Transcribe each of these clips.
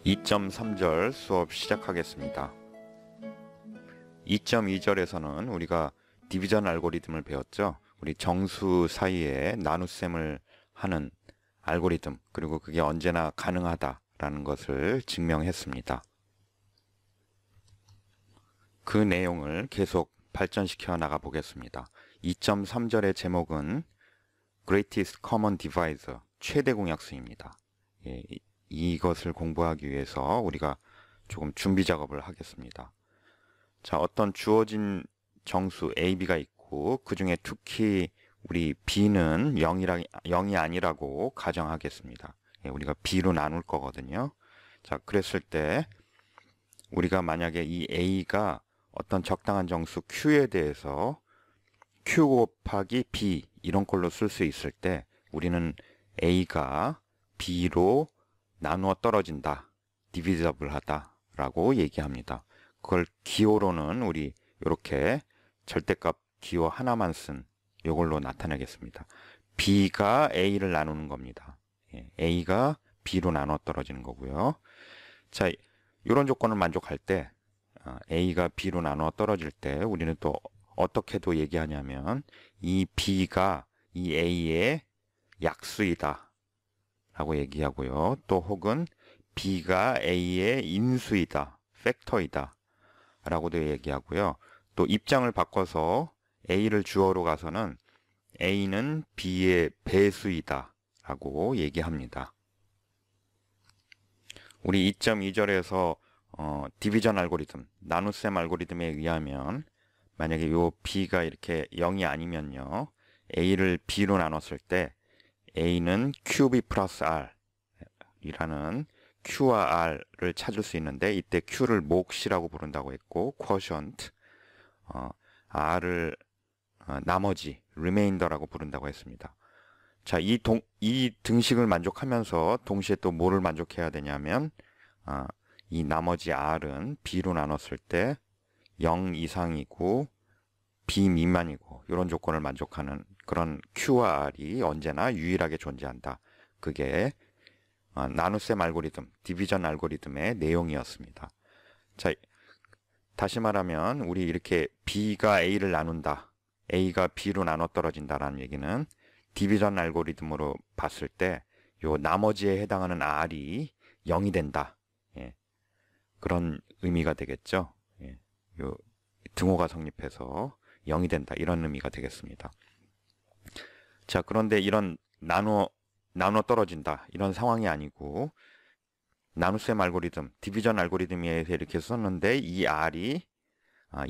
2.3절 수업 시작하겠습니다. 2.2절에서는 우리가 디비전 알고리즘을 배웠죠. 우리 정수 사이에 나눗셈을 하는 알고리즘, 그리고 그게 언제나 가능하다라는 것을 증명했습니다. 그 내용을 계속 발전시켜 나가 보겠습니다. 2.3절의 제목은 Greatest Common Divisor, 최대 공약수입니다. 이것을 공부하기 위해서 우리가 조금 준비 작업을 하겠습니다. 자, 어떤 주어진 정수 A, B가 있고 그 중에 특히 우리 B는 0이 아니라고 가정하겠습니다. 우리가 B로 나눌 거거든요. 자, 그랬을 때 우리가 만약에 이 A가 어떤 적당한 정수 Q에 대해서 Q 곱하기 B 이런 걸로 쓸 수 있을 때 우리는 A가 B로 나누어 떨어진다, 디비저블 하다 라고 얘기합니다. 그걸 기호로는 우리 이렇게 절대값 기호 하나만 쓴 이걸로 나타내겠습니다. B가 A를 나누는 겁니다. A가 B로 나눠 떨어지는 거고요. 자, 이런 조건을 만족할 때 A가 B로 나눠 떨어질 때 우리는 또 어떻게도 얘기하냐면 이 B가 이 A의 약수이다 라고 얘기하고요. 또 혹은 B가 A의 인수이다, 팩터이다 라고도 얘기하고요. 또 입장을 바꿔서 A를 주어로 가서는 A는 B의 배수이다 라고 얘기합니다. 우리 2.2절에서 디비전 알고리즘, 나눗셈 알고리즘에 의하면 만약에 요 B가 이렇게 0이 아니면요, A를 B로 나눴을 때 A는 QB 플러스 R 이라는 Q와 R을 찾을 수 있는데, 이때 Q를 몫이라고 부른다고 했고, quotient, R을 나머지, 리메인더라고 부른다고 했습니다. 자, 이 등식을 만족하면서 동시에 또 뭐를 만족해야 되냐면, 이 나머지 R은 B로 나눴을 때 0 이상이고 B 미만이고 이런 조건을 만족하는 그런 Q와 R이 언제나 유일하게 존재한다. 그게 나눗셈 알고리즘, 디비전 알고리즘의 내용이었습니다. 자, 다시 말하면 우리 이렇게 B가 A를 나눈다, A가 B로 나눠 떨어진다라는 얘기는 디비전 알고리즘으로 봤을 때 요 나머지에 해당하는 R이 0이 된다. 그런 의미가 되겠죠. 요 등호가 성립해서 0이 된다, 이런 의미가 되겠습니다. 자, 그런데 이런 나눠 떨어진다 이런 상황이 아니고, 나눗셈 알고리즘, 디비전 알고리즘에 이렇게 썼는데 이 R이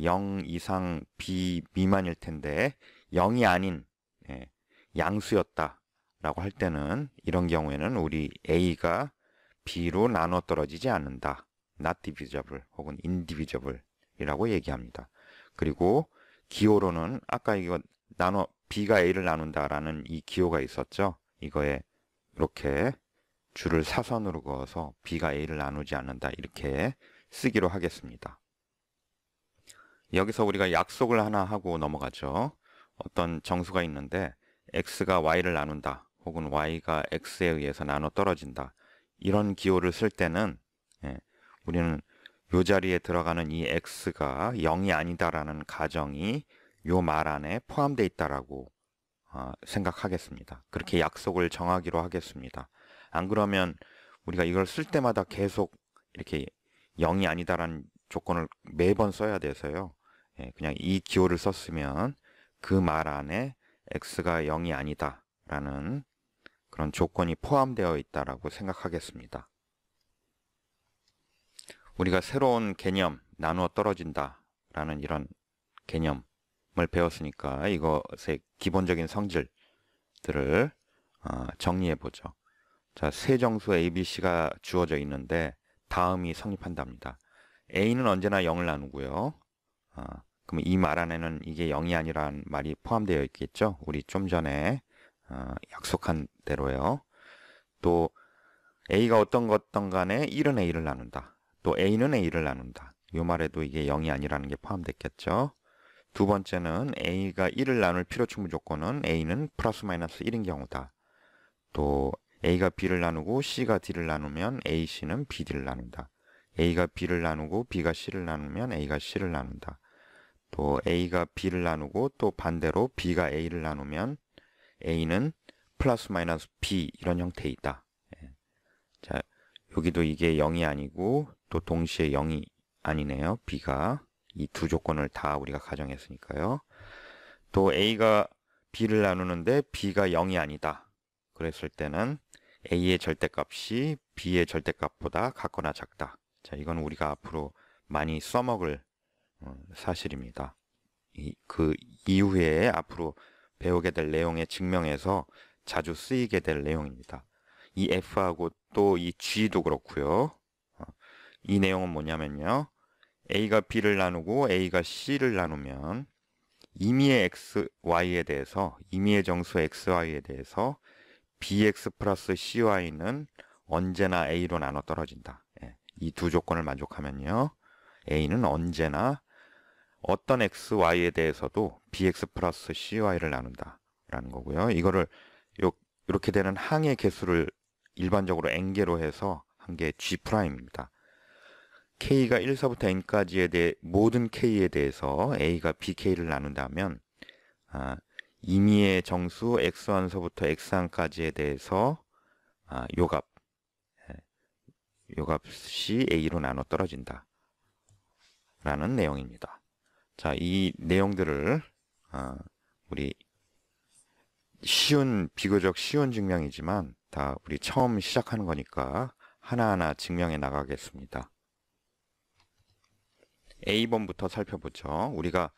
0 이상 B 미만일 텐데 0이 아닌 양수였다 라고 할 때는, 이런 경우에는 우리 A가 B로 나눠 떨어지지 않는다, not divisible 혹은 indivisible 이라고 얘기합니다. 그리고 기호로는 아까 이거 B가 A를 나눈다라는 이 기호가 있었죠. 이거에 이렇게 줄을 사선으로 그어서 B가 A를 나누지 않는다 이렇게 쓰기로 하겠습니다. 여기서 우리가 약속을 하나 하고 넘어가죠. 어떤 정수가 있는데 X가 Y를 나눈다 혹은 Y가 X에 의해서 나눠 떨어진다, 이런 기호를 쓸 때는 우리는 요 자리에 들어가는 이 X가 0이 아니다라는 가정이 요 말 안에 포함되어 있다라고 생각하겠습니다. 그렇게 약속을 정하기로 하겠습니다. 안 그러면 우리가 이걸 쓸 때마다 계속 이렇게 0이 아니다라는 조건을 매번 써야 돼서요. 그냥 이 기호를 썼으면 그 말 안에 X가 0이 아니다라는 그런 조건이 포함되어 있다라고 생각하겠습니다. 우리가 새로운 개념, 나누어 떨어진다라는 이런 개념을 배웠으니까 이것의 기본적인 성질들을 정리해 보죠. 자, 세 정수 ABC가 주어져 있는데 다음이 성립한답니다. A는 언제나 0을 나누고요. 그럼 이 말 안에는 이게 0이 아니라는 말이 포함되어 있겠죠. 우리 좀 전에 약속한 대로요. 또 A가 어떤 간에 1은 A를 나눈다, 또 A는 A를 나눈다, 이 말에도 이게 0이 아니라는 게 포함됐겠죠. 두 번째는 A가 1을 나눌 필요 충분 조건은 A는 플러스 마이너스 1인 경우다. 또 A가 B를 나누고 C가 D를 나누면 AC는 BD를 나눈다. A가 B를 나누고 B가 C를 나누면 A가 C를 나눈다. 또 A가 B를 나누고 또 반대로 B가 A를 나누면 A는 플러스 마이너스 B 이런 형태에 있다. 자, 여기도 이게 0이 아니고 또 동시에 0이 아니네요. B가 이 두 조건을 다 우리가 가정했으니까요. 또 A가 B를 나누는데 B가 0이 아니다. 그랬을 때는 A의 절대값이 B의 절대값보다 같거나 작다. 자, 이건 우리가 앞으로 많이 써먹을 사실입니다. 그 이후에 앞으로 배우게 될 내용의 증명에서 자주 쓰이게 될 내용입니다. 이 F하고 또 이 G도 그렇고요. 이 내용은 뭐냐면요. A가 B를 나누고 A가 C를 나누면 임의의 x, y에 대해서, 임의의 정수 x, y에 대해서 bx 플러스 cy는 언제나 a로 나눠 떨어진다. 이 두 조건을 만족하면요. a는 언제나 어떤 x, y에 대해서도 bx 플러스 cy를 나눈다. 라는 거고요. 이거를 이렇게 되는 항의 개수를 일반적으로 n개로 해서 한 게 G'입니다. K가 1서부터 N까지에 대해 모든 K에 대해서 A가 BK를 나눈다면 임의의 정수 X1서부터 X1까지에 대해서 요값이 A로 나눠 떨어진다 라는 내용입니다. 자, 이 내용들을 우리 비교적 쉬운 증명이지만 다 우리 처음 시작하는 거니까 하나하나 증명해 나가겠습니다. A번부터 살펴보죠. 우리가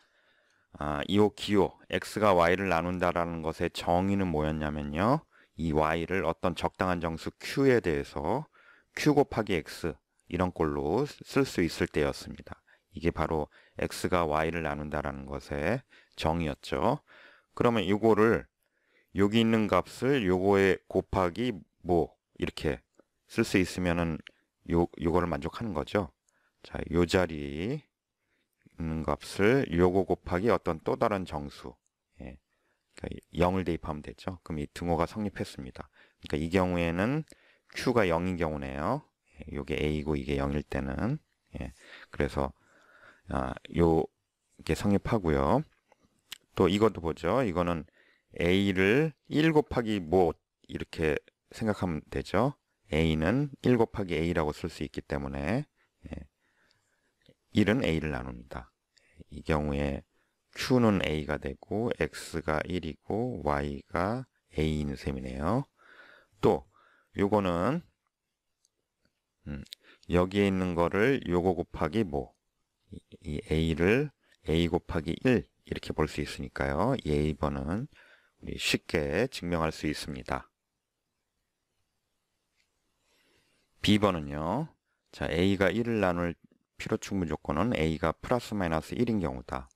이오 기호 x가 y를 나눈다라는 것의 정의는 뭐였냐면요. 이 y를 어떤 적당한 정수 q에 대해서 q 곱하기 x 이런 꼴로 쓸 수 있을 때였습니다. 이게 바로 x가 y를 나눈다라는 것의 정의였죠. 그러면 이거를 여기 있는 값을 요거에 곱하기 뭐 이렇게 쓸 수 있으면은 요거를 만족하는 거죠. 자, 요 자리 있는 값을 요거 곱하기 어떤 또 다른 정수, 그러니까 0을 대입하면 되죠. 그럼 이 등호가 성립했습니다. 그러니까 이 경우에는 q가 0인 경우네요. 요게 a고 이게 0일 때는 그래서 요게 성립하고요. 또 이것도 보죠. 이거는 a를 1 곱하기 뭐 이렇게 생각하면 되죠. a는 1 곱하기 a라고 쓸 수 있기 때문에 1은 a를 나눕니다. 이 경우에 q는 a가 되고 x가 1이고 y가 a인 셈이네요. 또 요거는 여기에 있는 거를 요거 곱하기 뭐 이 a를 a 곱하기 1 이렇게 볼 수 있으니까요. 이 a번은 우리 쉽게 증명할 수 있습니다. b번은요. 자, a가 1을 나눌 필요 충분 조건은 a가 플러스 마이너스 1인 경우다.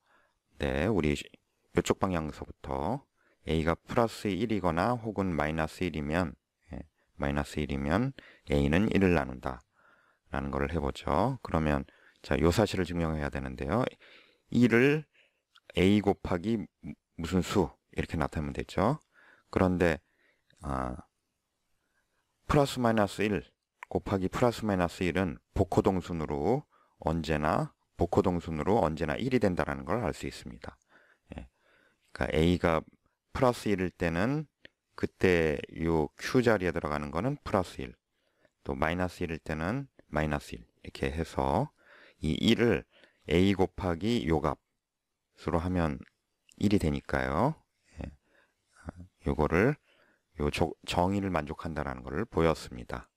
네, 우리 이쪽 방향에서부터 a가 플러스 1이거나 혹은 마이너스 1이면 a는 1을 나눈다 라는 것을 해보죠. 그러면 자, 요 사실을 증명해야 되는데요. 1을 a 곱하기 무슨 수 이렇게 나타내면 되죠. 그런데 플러스 마이너스 1 곱하기 플러스 마이너스 1은 복호동순으로 언제나 1이 된다는 걸 알 수 있습니다. 그러니까 a가 플러스 1일 때는 그때 요 q 자리에 들어가는 거는 플러스 1, 또 마이너스 1일 때는 마이너스 1 이렇게 해서 이 1을 a 곱하기 요 값으로 하면 1이 되니까요. 요거를 요 정의를 만족한다라는 것을 보였습니다.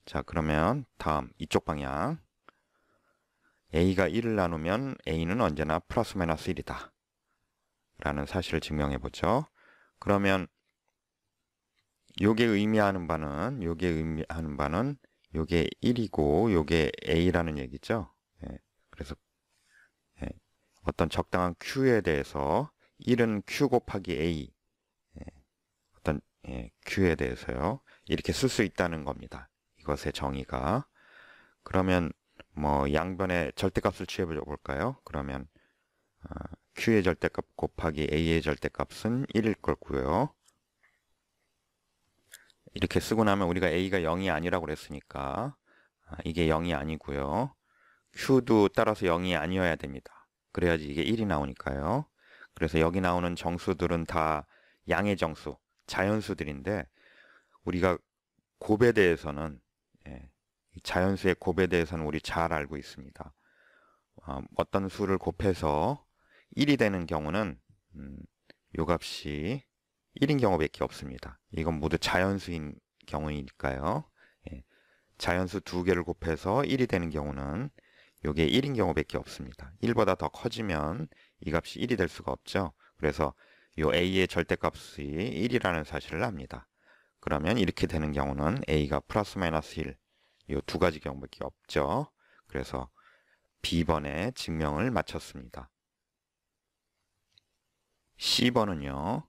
자, 그러면 다음 이쪽 방향 a가 1을 나누면 a는 언제나 플러스 마이너스 1이다 라는 사실을 증명해 보죠. 그러면 요게 의미하는 바는 요게 1이고 요게 a라는 얘기죠. 그래서 어떤 적당한 q에 대해서 1은 q 곱하기 a 어떤 q에 대해서요. 이렇게 쓸 수 있다는 겁니다. 이것의 정의가. 그러면 뭐 양변의 절대값을 취해 볼까요? 그러면 q의 절대값 곱하기 a의 절대값은 1일 거고요. 이렇게 쓰고 나면 우리가 A가 0이 아니라고 그랬으니까 이게 0이 아니고요. Q도 따라서 0이 아니어야 됩니다. 그래야지 이게 1이 나오니까요. 그래서 여기 나오는 정수들은 다 양의 정수, 자연수들인데 우리가 곱에 대해서는 자연수의 곱에 대해서는 우리 잘 알고 있습니다. 어떤 수를 곱해서 1이 되는 경우는 요 값이 1인 경우밖에 없습니다. 이건 모두 자연수인 경우이니까요. 자연수 두 개를 곱해서 1이 되는 경우는 요게 1인 경우밖에 없습니다. 1보다 더 커지면 이 값이 1이 될 수가 없죠. 그래서 요 a의 절대값이 1이라는 사실을 압니다. 그러면 이렇게 되는 경우는 a가 플러스 마이너스 1, 요 두 가지 경우밖에 없죠. 그래서 B번에 증명을 마쳤습니다. C번은요.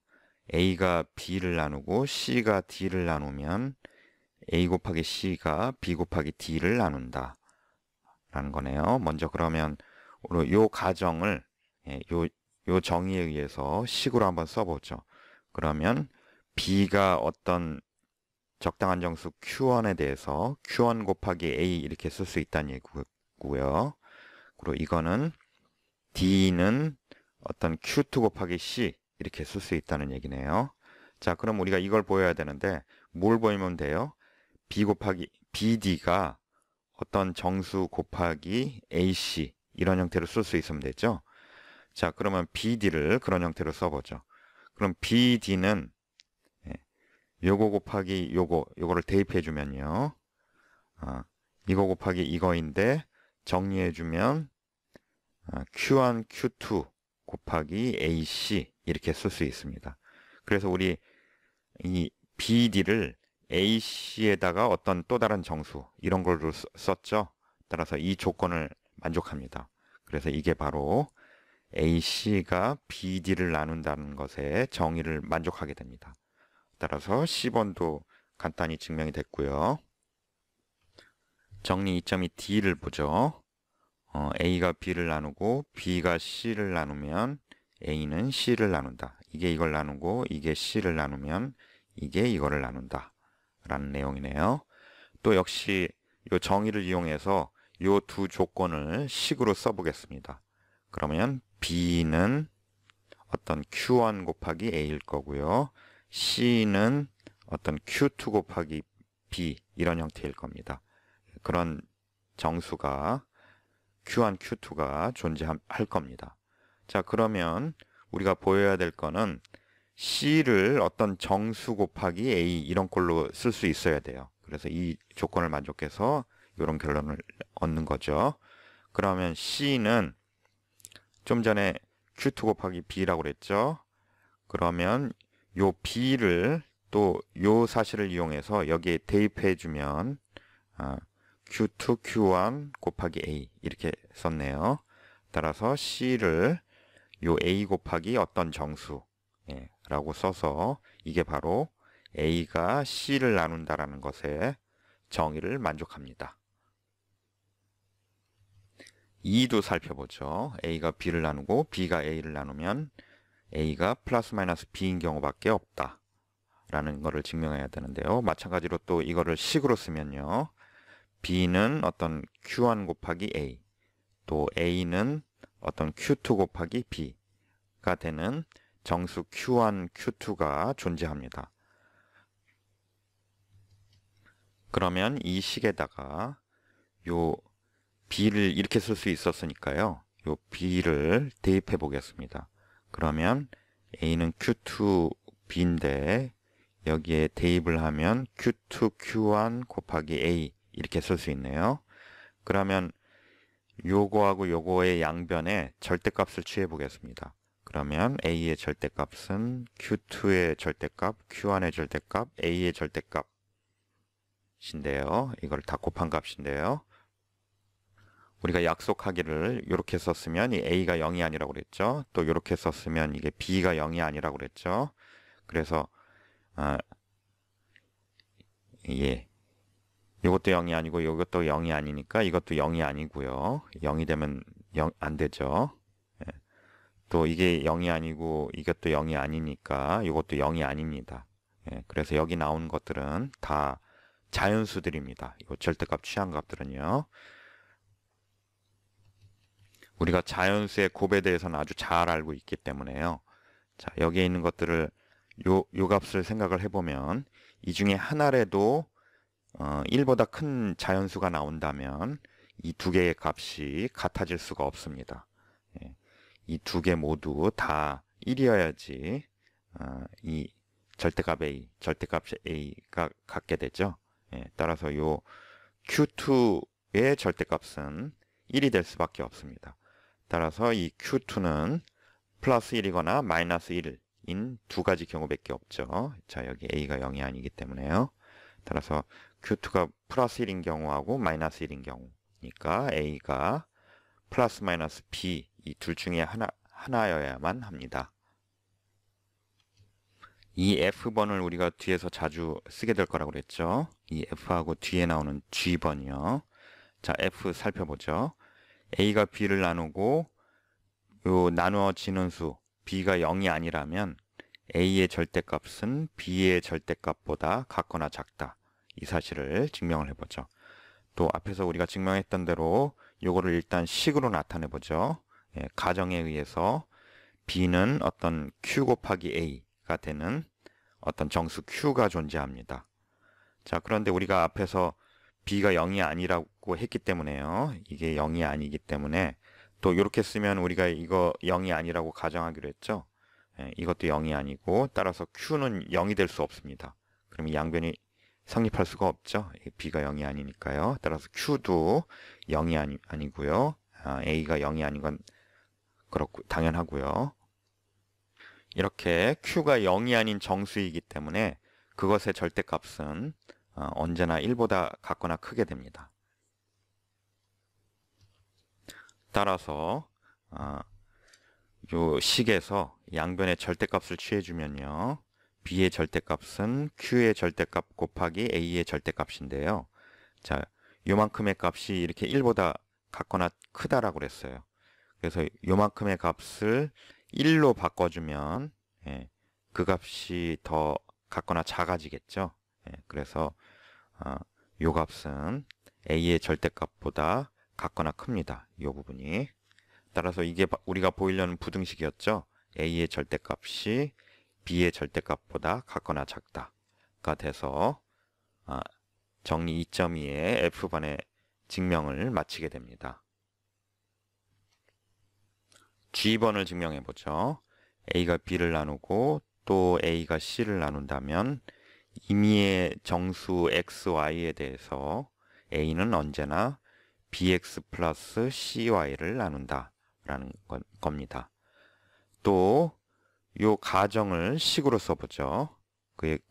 A가 B를 나누고 C가 D를 나누면 A 곱하기 C가 B 곱하기 D를 나눈다 라는 거네요. 먼저 그러면 요 가정을 요 정의에 의해서 식으로 한번 써보죠. 그러면 B가 어떤 적당한 정수 Q1에 대해서 Q1 곱하기 A 이렇게 쓸 수 있다는 얘기고요. 그리고 이거는 D는 어떤 Q2 곱하기 C 이렇게 쓸 수 있다는 얘기네요. 자, 그럼 우리가 이걸 보여야 되는데 뭘 보이면 돼요? B 곱하기 BD가 어떤 정수 곱하기 AC 이런 형태로 쓸 수 있으면 되죠. 자, 그러면 BD를 그런 형태로 써보죠. 그럼 BD는 요거 곱하기 요거를 대입해 주면요. 이거 곱하기 이거인데 정리해 주면 Q1, Q2 곱하기 AC 이렇게 쓸 수 있습니다. 그래서 우리 이 BD를 AC에다가 어떤 또 다른 정수 이런 걸로 썼죠. 따라서 이 조건을 만족합니다. 그래서 이게 바로 AC가 BD를 나눈다는 것에 정의를 만족하게 됩니다. 따라서 C번도 간단히 증명이 됐고요. 정리 2.2D를 보죠. A가 B를 나누고 B가 C를 나누면 A는 C를 나눈다. 이게 이걸 나누고 이게 C를 나누면 이게 이거를 나눈다 라는 내용이네요. 또 역시 이 정의를 이용해서 이 두 조건을 식으로 써보겠습니다. 그러면 B는 어떤 Q1 곱하기 A일 거고요. C는 어떤 Q2 곱하기 B 이런 형태일 겁니다. 그런 정수가 Q1, Q2가 존재할 겁니다. 자, 그러면 우리가 보여야 될 거는 C를 어떤 정수 곱하기 A 이런 꼴로 쓸 수 있어야 돼요. 그래서 이 조건을 만족해서 이런 결론을 얻는 거죠. 그러면 C는 좀 전에 Q2 곱하기 B라고 그랬죠. 그러면 요 B를 또 요 사실을 이용해서 여기에 대입해 주면 Q2, Q1 곱하기 A 이렇게 썼네요. 따라서 C를 요 A 곱하기 어떤 정수 라고 써서 이게 바로 A가 C를 나눈다라는 것에 정의를 만족합니다. 2도 살펴보죠. A가 B를 나누고 B가 A를 나누면 A가 플러스 마이너스 B인 경우밖에 없다 라는 것을 증명해야 되는데요. 마찬가지로 또 이거를 식으로 쓰면요. B는 어떤 Q1 곱하기 A, 또 A는 어떤 Q2 곱하기 B가 되는 정수 Q1, Q2가 존재합니다. 그러면 이 식에다가 요 B를 이렇게 쓸 수 있었으니까요. 요 B를 대입해 보겠습니다. 그러면 A는 Q2, B인데 여기에 대입을 하면 Q2, Q1 곱하기 A 이렇게 쓸 수 있네요. 그러면 요거하고 요거의 양변에 절대값을 취해 보겠습니다. 그러면 A의 절대값은 Q2의 절대값, Q1의 절대값, A의 절대값인데요. 이걸 다 곱한 값인데요. 우리가 약속하기를 이렇게 썼으면 이 A가 0이 아니라고 그랬죠. 또 이렇게 썼으면 이게 B가 0이 아니라고 그랬죠. 그래서 이것도 0이 아니고 이것도 0이 아니니까 이것도 0이 아니고요. 0이 되면 안 되죠. 또 이게 0이 아니고 이것도 0이 아니니까 이것도 0이 아닙니다. 예, 그래서 여기 나온 것들은 다 자연수들입니다. 이 절대값 취한 값들은요. 우리가 자연수의 곱에 대해서는 아주 잘 알고 있기 때문에요. 자, 여기에 있는 것들을 요 값을 생각을 해보면 이 중에 하나라도 1보다 큰 자연수가 나온다면 이 두 개의 값이 같아질 수가 없습니다. 예, 이 두 개 모두 다 1이어야지 이 절대값 A가 같게 되죠. 예, 따라서 요 Q2의 절대값은 1이 될 수밖에 없습니다. 따라서 이 Q2는 플러스 1이거나 마이너스 1인 두 가지 경우밖에 없죠. 자, 여기 A가 0이 아니기 때문에요. 따라서 Q2가 플러스 1인 경우하고 마이너스 1인 경우니까 A가 플러스 마이너스 B 이 둘 중에 하나여야만 합니다. 이 F번을 우리가 뒤에서 자주 쓰게 될 거라고 그랬죠. 이 F하고 뒤에 나오는 G번이요. 자, F 살펴보죠. A가 B를 나누고 요 나누어지는 수 B가 0이 아니라면 A의 절대값은 B의 절대값보다 같거나 작다. 이 사실을 증명을 해보죠. 또 앞에서 우리가 증명했던 대로 요거를 일단 식으로 나타내보죠. 예, 가정에 의해서 B는 어떤 Q 곱하기 A가 되는 어떤 정수 Q가 존재합니다. 자, 그런데 우리가 앞에서 B가 0이 아니라고 했기 때문에요. 이게 0이 아니기 때문에 또 이렇게 쓰면 우리가 이거 0이 아니라고 가정하기로 했죠. 예, 이것도 0이 아니고 따라서 Q는 0이 될 수 없습니다. 그럼 이 양변이 성립할 수가 없죠. B가 0이 아니니까요. 따라서 Q도 0이 아니고요. A가 0이 아닌 건 그렇고 당연하고요. 이렇게 Q가 0이 아닌 정수이기 때문에 그것의 절대값은 언제나 1보다 같거나 크게 됩니다. 따라서 요 식에서 양변의 절대값을 취해주면요. B의 절대값은 Q의 절대값 곱하기 A의 절대값인데요. 자, 요만큼의 값이 이렇게 1보다 같거나 크다라고 그랬어요. 그래서 요만큼의 값을 1로 바꿔주면 예, 그 값이 더 같거나 작아지겠죠. 예, 그래서 요 값은 A의 절대값보다 같거나 큽니다. 이 부분이. 따라서 이게 우리가 보이려는 부등식이었죠. A의 절대값이 B의 절대값보다 같거나 작다가 돼서 정리 2.2의 F번의 증명을 마치게 됩니다. G번을 증명해 보죠. A가 B를 나누고 또 A가 C를 나눈다면 임의의 정수 XY에 대해서 A는 언제나 BX 플러스 CY를 나눈다라는 겁니다. 또 요 가정을 식으로 써보죠.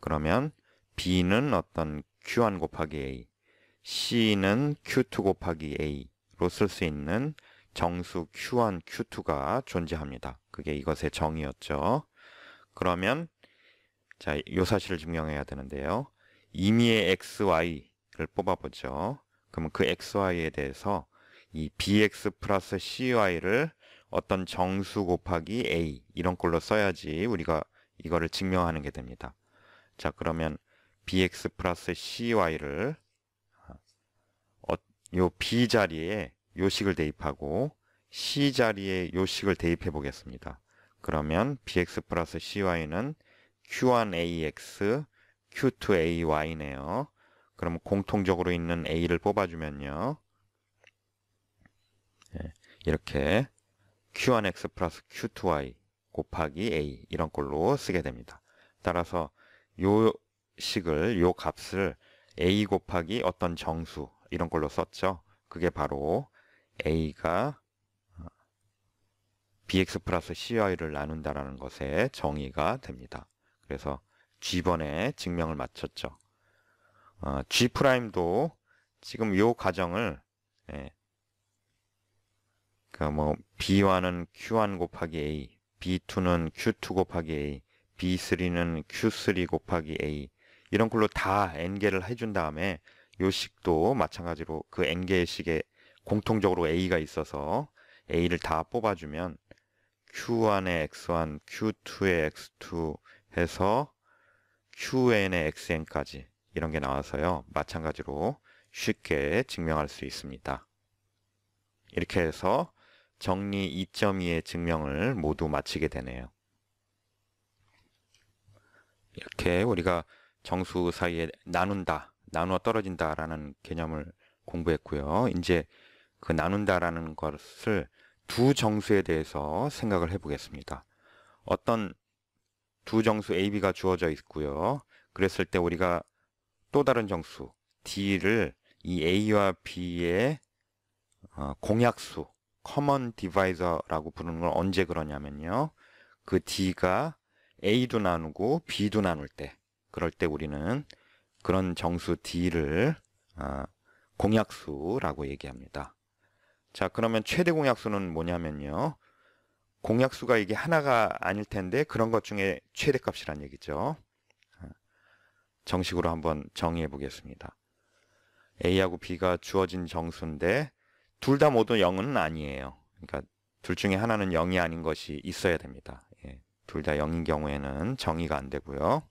그러면 B는 어떤 Q1 곱하기 A, C는 Q2 곱하기 A로 쓸 수 있는 정수 Q1, Q2가 존재합니다. 그게 이것의 정의였죠. 그러면 자, 요 사실을 증명해야 되는데요. 임의의 XY를 뽑아보죠. 그러면 그 XY에 대해서 이 BX 플러스 CY를 어떤 정수 곱하기 A 이런 꼴로 써야지 우리가 이거를 증명하는 게 됩니다. 자, 그러면 BX 플러스 CY를 요 B 자리에 요식을 대입하고 C 자리에 요식을 대입해 보겠습니다. 그러면 BX 플러스 CY는 Q1AX, Q2AY네요. 그러면 공통적으로 있는 A를 뽑아주면요. 이렇게 Q1X 플러스 Q2Y 곱하기 A 이런 꼴로 쓰게 됩니다. 따라서 요 식을, 요 값을 A 곱하기 어떤 정수 이런 꼴로 썼죠. 그게 바로 A가 BX 플러스 CY를 나눈다라는 것의 정의가 됩니다. 그래서 G번에 증명을 마쳤죠. G'도 지금 요 가정을 B1은 Q1 곱하기 A, B2는 Q2 곱하기 A, B3는 Q3 곱하기 A 이런 걸로 다 n개를 해준 다음에 요 식도 마찬가지로 그 n개의 식에 공통적으로 A가 있어서 A를 다 뽑아주면 Q1의 X1, Q2의 X2 해서 qn의 xn까지 이런 게 나와서요. 마찬가지로 쉽게 증명할 수 있습니다. 이렇게 해서 정리 2.2의 증명을 모두 마치게 되네요. 이렇게 우리가 정수 사이에 나눈다, 나누어 떨어진다 라는 개념을 공부했고요. 이제 그 나눈다라는 것을 두 정수에 대해서 생각을 해보겠습니다. 어떤 두 정수 A, B가 주어져 있고요. 그랬을 때 우리가 또 다른 정수 D를 이 A와 B의 공약수, common divisor라고 부르는 걸 언제 그러냐면요. 그 D가 A도 나누고 B도 나눌 때, 그럴 때 우리는 그런 정수 D를 공약수라고 얘기합니다. 자, 그러면 최대 공약수는 뭐냐면요. 공약수가 이게 하나가 아닐 텐데 그런 것 중에 최대값이란 얘기죠. 정식으로 한번 정의해 보겠습니다. A하고 B가 주어진 정수인데 둘 다 모두 0은 아니에요. 그러니까 둘 중에 하나는 0이 아닌 것이 있어야 됩니다. 예, 둘 다 0인 경우에는 정의가 안 되고요.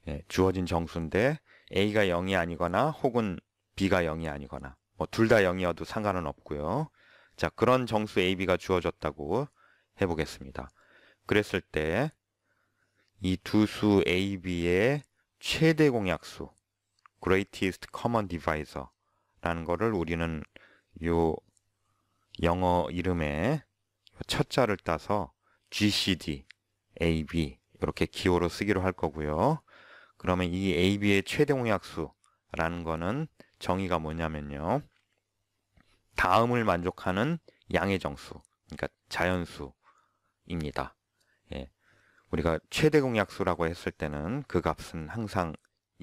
예, 주어진 정수인데 A가 0이 아니거나 혹은 B가 0이 아니거나 뭐 둘 다 0이어도 상관은 없고요. 자, 그런 정수 A, B가 주어졌다고 해보겠습니다. 그랬을 때 이 두 수 A, B의 최대 공약수 greatest common divisor 라는 거를 우리는 요 영어 이름에 첫 자를 따서 GCD, AB 이렇게 기호로 쓰기로 할 거고요. 그러면 이 AB의 최대 공약수라는 거는 정의가 뭐냐면요. 다음을 만족하는 양의 정수, 그러니까 자연수입니다. 예. 우리가 최대 공약수라고 했을 때는 그 값은 항상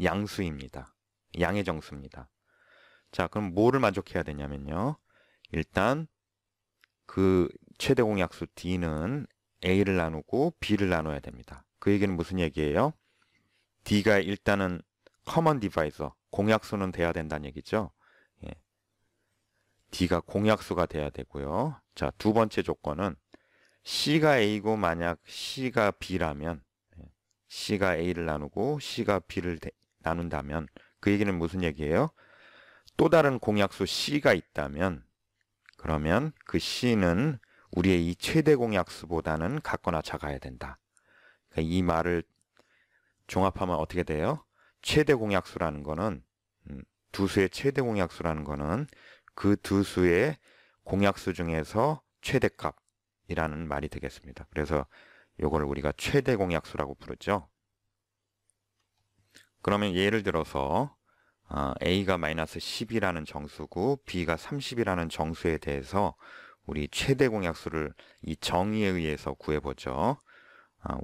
양수입니다. 양의 정수입니다. 자, 그럼 뭐를 만족해야 되냐면요. 일단 그 최대 공약수 D는 A를 나누고 B를 나눠야 됩니다. 그 얘기는 무슨 얘기예요? D가 일단은 common divisor, 공약수는 돼야 된다는 얘기죠. 예. D가 공약수가 돼야 되고요. 자, 두 번째 조건은 C가 A고 만약 C가 B라면 C가 A를 나누고 C가 B를 나눈다면 그 얘기는 무슨 얘기예요? 또 다른 공약수 C가 있다면 그러면 그 C는 우리의 이 최대 공약수보다는 같거나 작아야 된다. 그러니까 이 말을 종합하면 어떻게 돼요? 최대 공약수라는 거는 두 수의 최대 공약수라는 거는 그 두 수의 공약수 중에서 최대값이라는 말이 되겠습니다. 그래서 이걸 우리가 최대 공약수라고 부르죠. 그러면 예를 들어서 A가 마이너스 10이라는 정수고 B가 30이라는 정수에 대해서 우리 최대 공약수를 이 정의에 의해서 구해보죠.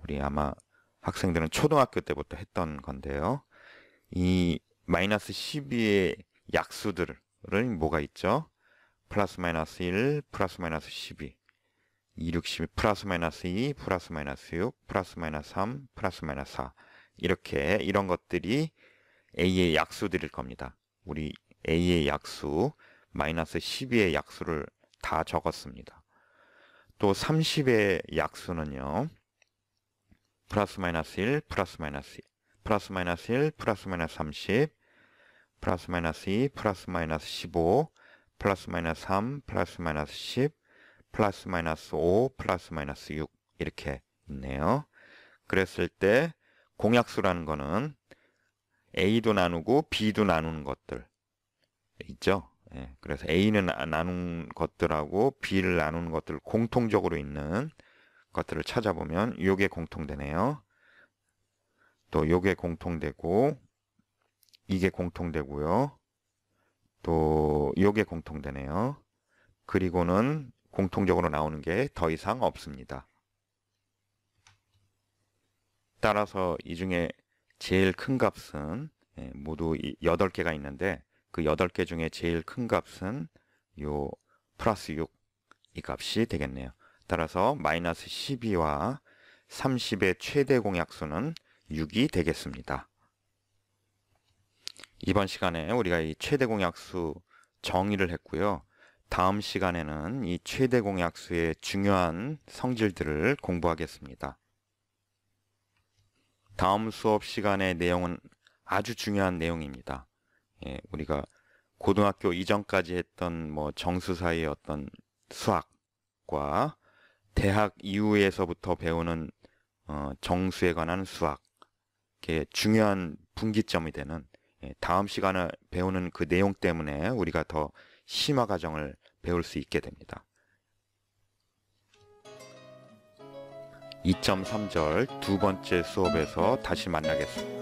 우리 아마 학생들은 초등학교 때부터 했던 건데요. 이 마이너스 12의 약수들은 뭐가 있죠? 플러스 마이너스 1, 플러스 마이너스 12, 2, 6, 12, 플러스 마이너스 2, 플러스 마이너스 6, 플러스 마이너스 3, 플러스 마이너스 4 이렇게 이런 것들이 A의 약수들일 겁니다. 우리 A의 약수, 마이너스 12의 약수를 다 적었습니다. 또 30의 약수는요. 플러스 마이너스 1, 플러스 마이너스 2, 플러스 마이너스 1, 플러스 마이너스 30, 플러스 마이너스 2, 플러스 마이너스 15, 플러스 마이너스 3, 플러스 마이너스 10, 플러스 마이너스 5, 플러스 마이너스 6 이렇게 있네요. 그랬을 때 공약수라는 거는 A도 나누고 B도 나누는 것들 있죠. 예, 그래서 A는 나눈 것들하고 B를 나누는 것들 공통적으로 있는 것들을 찾아보면 요게 공통되네요. 또 요게 공통되고 이게 공통되고요. 또 요게 공통되네요. 그리고는 공통적으로 나오는 게 더 이상 없습니다. 따라서 이 중에 제일 큰 값은 모두 8개가 있는데 그 8개 중에 제일 큰 값은 요 플러스 6 이 값이 되겠네요. 따라서 마이너스 12와 30의 최대 공약수는 6이 되겠습니다. 이번 시간에 우리가 이 최대 공약수 정의를 했고요. 다음 시간에는 이 최대 공약수의 중요한 성질들을 공부하겠습니다. 다음 수업 시간의 내용은 아주 중요한 내용입니다. 우리가 고등학교 이전까지 했던 뭐 정수 사이의 어떤 수학과 대학 이후에서부터 배우는 정수에 관한 수학, 중요한 분기점이 되는 다음 시간에 배우는 그 내용 때문에 우리가 더 심화 과정을 배울 수 있게 됩니다. 2.3절 두 번째 수업에서 다시 만나겠습니다.